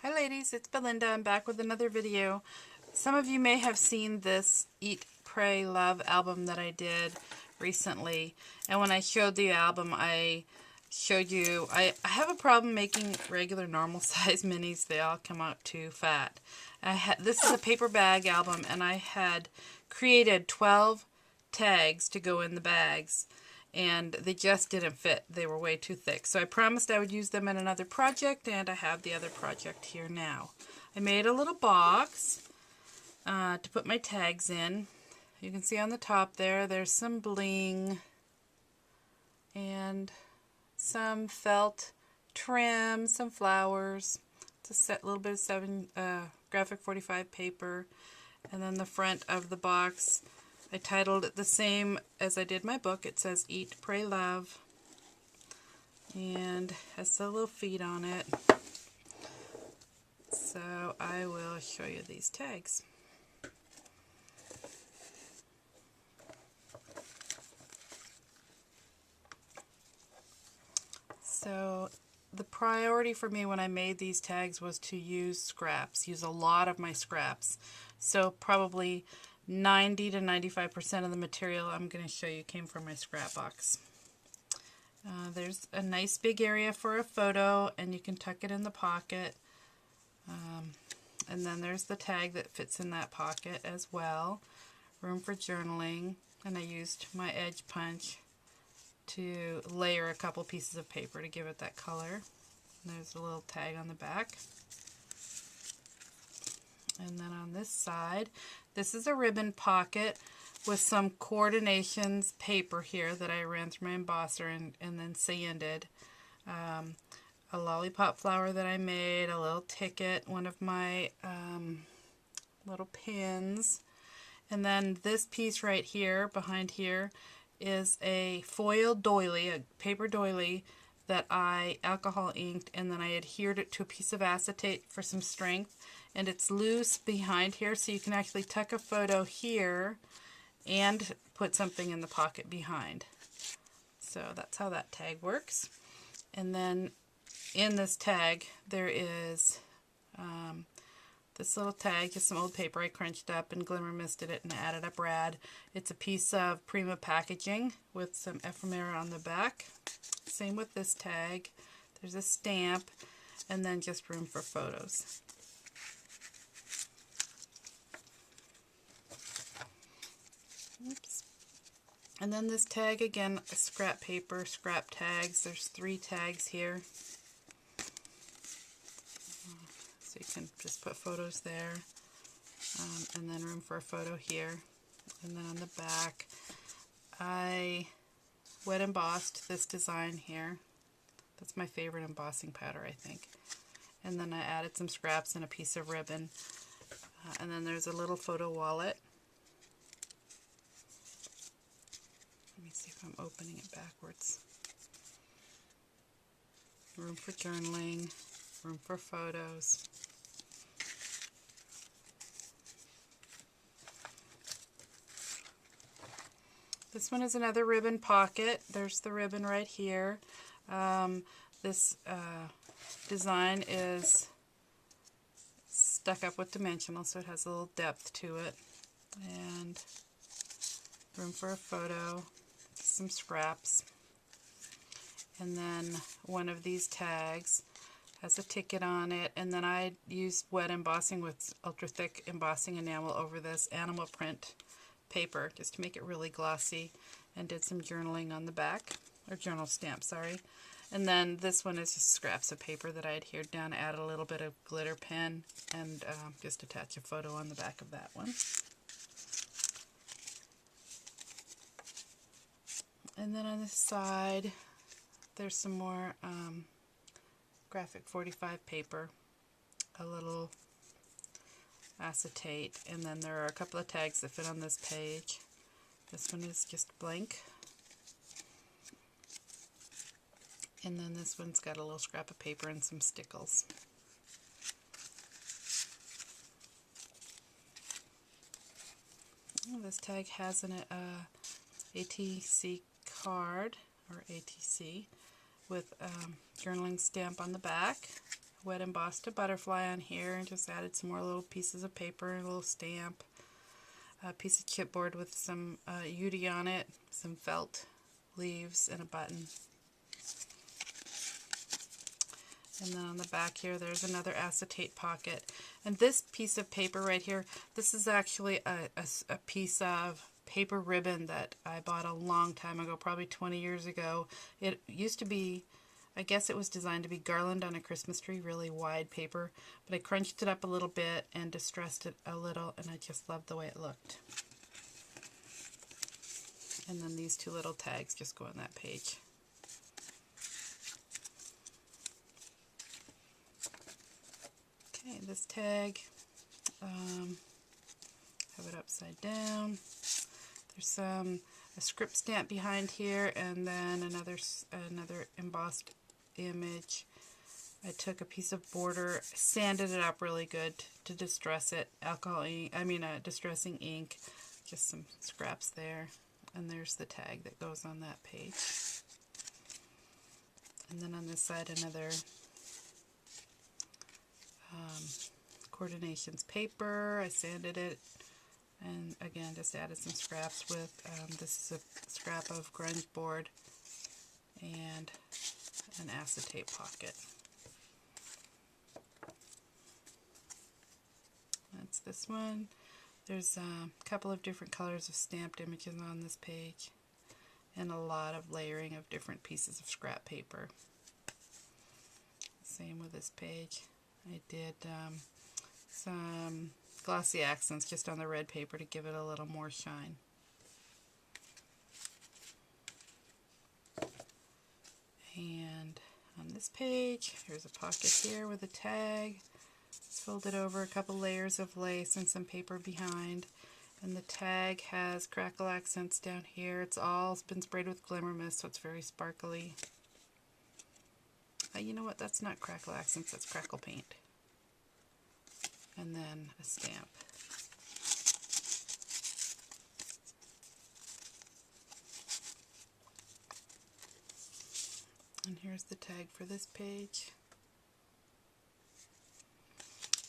Hi ladies, it's Belinda. I'm back with another video. Some of you may have seen this Eat, Pray, Love album that I did recently. And when I showed the album, I showed you, I have a problem making regular normal size minis. They all come out too fat. This is a paper bag album, and I had created 12 tags to go in the bags, and they just didn't fit. They were way too thick. So I promised I would use them in another project, and I have the other project here now. I made a little box to put my tags in. You can see on the top there's some bling and some felt trim, some flowers. It's a little bit of graphic 45 paper. And then the front of the box, I titled it the same as I did my book. It says Eat, Pray, Love, and has the little feet on it. So I will show you these tags. So the priority for me when I made these tags was to use a lot of my scraps. So probably 90 to 95% of the material I'm going to show you came from my scrap box. There's a nice big area for a photo, and you can tuck it in the pocket. And then there's the tag that fits in that pocket as well. Room for journaling, and I used my edge punch to layer a couple pieces of paper to give it that color. And there's a little tag on the back. And then on this side, this is a ribbon pocket with some coordinations paper here that I ran through my embosser and then sanded. A lollipop flower that I made, a little ticket, one of my little pins. And then this piece right here, behind here, is a foil doily, a paper doily that I alcohol inked, and then I adhered it to a piece of acetate for some strength. And it's loose behind here, so you can actually tuck a photo here and put something in the pocket behind. So that's how that tag works. And then in this tag there is this little tag, just some old paper I crunched up and glimmer misted it and added up rad. It's a piece of Prima packaging with some ephemera on the back. Same with this tag. There's a stamp, and then just room for photos. Oops. And then this tag, again, scrap paper, scrap tags. There's 3 tags here. So you can just put photos there, and then room for a photo here. And then on the back, I wet embossed this design here. That's my favorite embossing powder, I think. And then I added some scraps and a piece of ribbon. And then there's a little photo wallet. Let me see if I'm opening it backwards. Room for journaling, room for photos. This one is another ribbon pocket. There's the ribbon right here. This design is stuck up with dimensional, so it has a little depth to it. And room for a photo, some scraps. And then one of these tags has a ticket on it, and then I used wet embossing with ultra thick embossing enamel over this animal print paper just to make it really glossy, and did some journaling on the back, or journal stamp, sorry. And then this one is just scraps of paper that I adhered down, added a little bit of glitter pen, and just attach a photo on the back of that one. And then on the side there's some more graphic 45 paper, a little acetate, and then there are a couple of tags that fit on this page. This one is just blank, and then this one's got a little scrap of paper and some stickles. This tag has an ATC card, or ATC, with journaling stamp on the back. wet embossed a butterfly on here and just added some more little pieces of paper and a little stamp. A piece of chipboard with some UD on it, some felt leaves, and a button. And then on the back here, there's another acetate pocket. And this piece of paper right here, this is actually a piece of paper ribbon that I bought a long time ago, probably 20 years ago. It used to be, I guess it was designed to be garland on a Christmas tree, really wide paper. But I crunched it up a little bit and distressed it a little, and I just loved the way it looked. And then these two little tags just go on that page. Okay, this tag, have it upside down. There's a script stamp behind here, and then another embossed image. I took a piece of border, sanded it up really good to distress it. Distressing ink. Just some scraps there. And there's the tag that goes on that page. And then on this side, another Coordinations paper. I sanded it, and again just added some scraps with, this is a scrap of grunge board and an acetate pocket. That's this one. There's a couple of different colors of stamped images on this page, and a lot of layering of different pieces of scrap paper. Same with this page. I did some glossy accents just on the red paper to give it a little more shine. And on this page, here's a pocket here with a tag. It's folded over a couple layers of lace and some paper behind. And the tag has crackle accents down here. It's all been sprayed with glimmer mist, so it's very sparkly. You know what? That's not crackle accents, that's crackle paint. And then a stamp. And here's the tag for this page.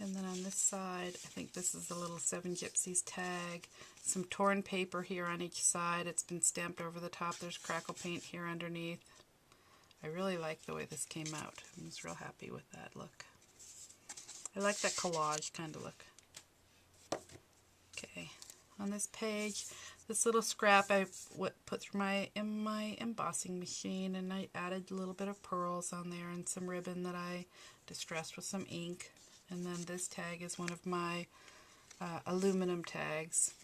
And then on this side, I think this is the little Seven Gypsies tag. Some torn paper here on each side. It's been stamped over the top. There's crackle paint here underneath. I really like the way this came out. I was real happy with that look. I like that collage kind of look. Okay, on this page, this little scrap I put through my embossing machine, and I added a little bit of pearls on there and some ribbon that I distressed with some ink. And then this tag is one of my aluminum tags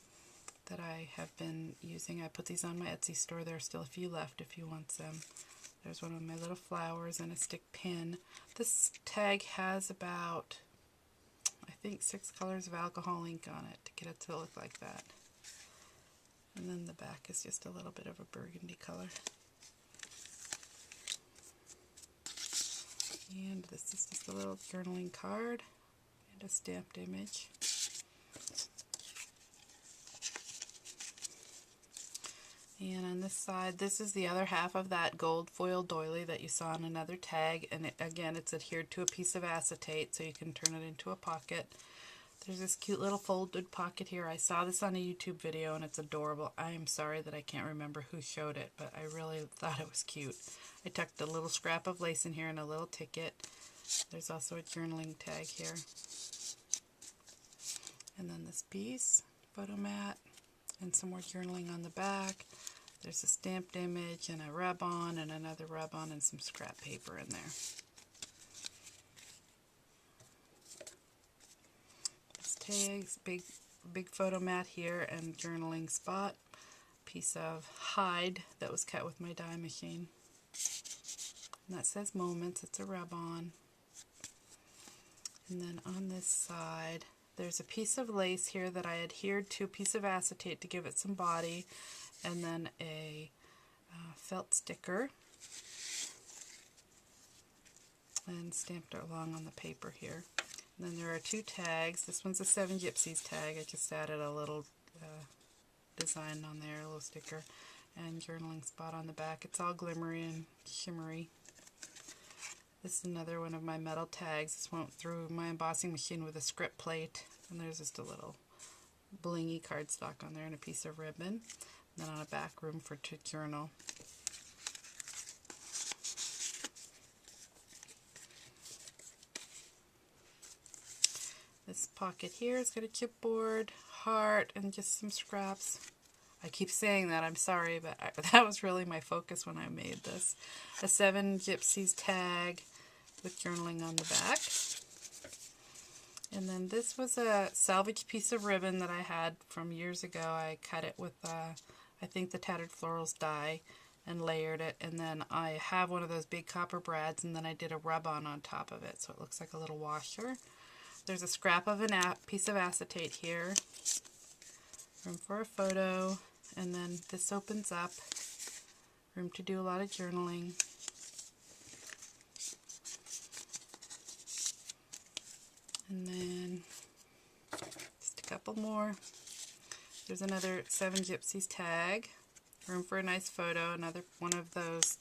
that I have been using. I put these on my Etsy store. There are still a few left if you want some. There's one of my little flowers and a stick pin. This tag has about, I think, 6 colors of alcohol ink on it to get it to look like that. And then the back is just a little bit of a burgundy color. And this is just a little journaling card and a stamped image. And on this side, this is the other half of that gold foil doily that you saw on another tag. And again, it's adhered to a piece of acetate, so you can turn it into a pocket. There's this cute little folded pocket here. I saw this on a YouTube video, and it's adorable. I am sorry that I can't remember who showed it, but I really thought it was cute. I tucked a little scrap of lace in here and a little ticket. There's also a journaling tag here. And then this piece, photo mat, and some more journaling on the back. There's a stamped image and a rub-on and another rub-on and some scrap paper in there. This tag's big photo mat here and journaling spot. Piece of hide that was cut with my die machine. And that says Moments. It's a rub-on. And then on this side, there's a piece of lace here that I adhered to a piece of acetate to give it some body, and then a felt sticker, and stamped it along on the paper here. And then there are 2 tags. This one's a Seven Gypsies tag. I just added a little design on there, a little sticker, and journaling spot on the back. It's all glimmery and shimmery. This is another one of my metal tags. This went through my embossing machine with a script plate. And there's just a little blingy cardstock on there and a piece of ribbon. And then on a back, room for to journal. This pocket here has got a chipboard, heart, and just some scraps. I keep saying that, I'm sorry, but that was really my focus when I made this. A 7 Gypsies tag with journaling on the back. And then this was a salvaged piece of ribbon that I had from years ago. I cut it with, I think, the Tattered Florals die and layered it. And then I have one of those big copper brads, and then I did a rub-on on top of it, so it looks like a little washer. There's a scrap of a piece of acetate here. Room for a photo. And then this opens up. Room to do a lot of journaling. And then just a couple more. There's another 7 Gypsies tag. Room for a nice photo. Another one of those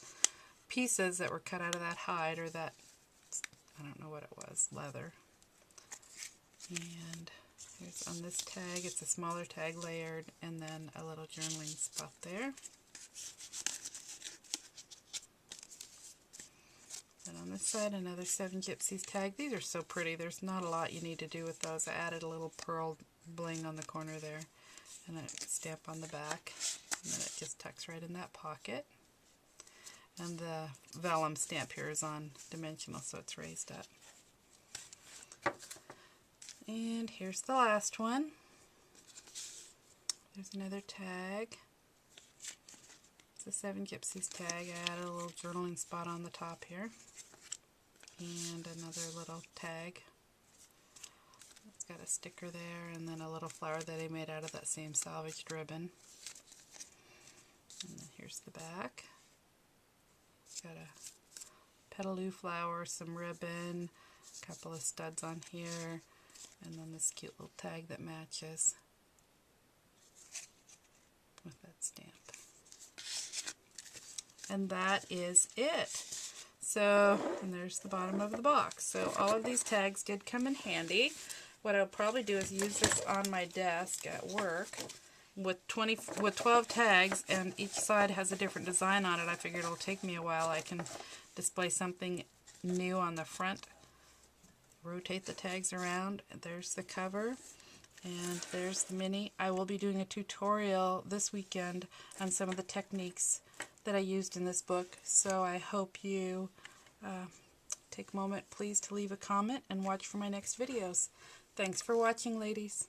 pieces that were cut out of that hide, or that, I don't know what it was, leather. And here's on this tag, it's a smaller tag layered, and then a little journaling spot there. Then on this side, another 7 Gypsies tag. These are so pretty. There's not a lot you need to do with those. I added a little pearl bling on the corner there, and then a stamp on the back, and then it just tucks right in that pocket. And the vellum stamp here is on dimensional, so it's raised up. And here's the last one. There's another tag. It's a 7 Gypsies tag. I added a little journaling spot on the top here. And another little tag. It's got a sticker there, and then a little flower that I made out of that same salvaged ribbon. And then here's the back. It's got a petaloo flower, some ribbon, a couple of studs on here, and then this cute little tag that matches with that stamp. And that is it. So, and there's the bottom of the box. So all of these tags did come in handy. What I'll probably do is use this on my desk at work with 12 tags, and each side has a different design on it. I figured it'll take me a while. I can display something new on the front. Rotate the tags around. There's the cover, and there's the mini. I will be doing a tutorial this weekend on some of the techniques that I used in this book, so I hope you take a moment, please, to leave a comment and watch for my next videos. Thanks for watching, ladies.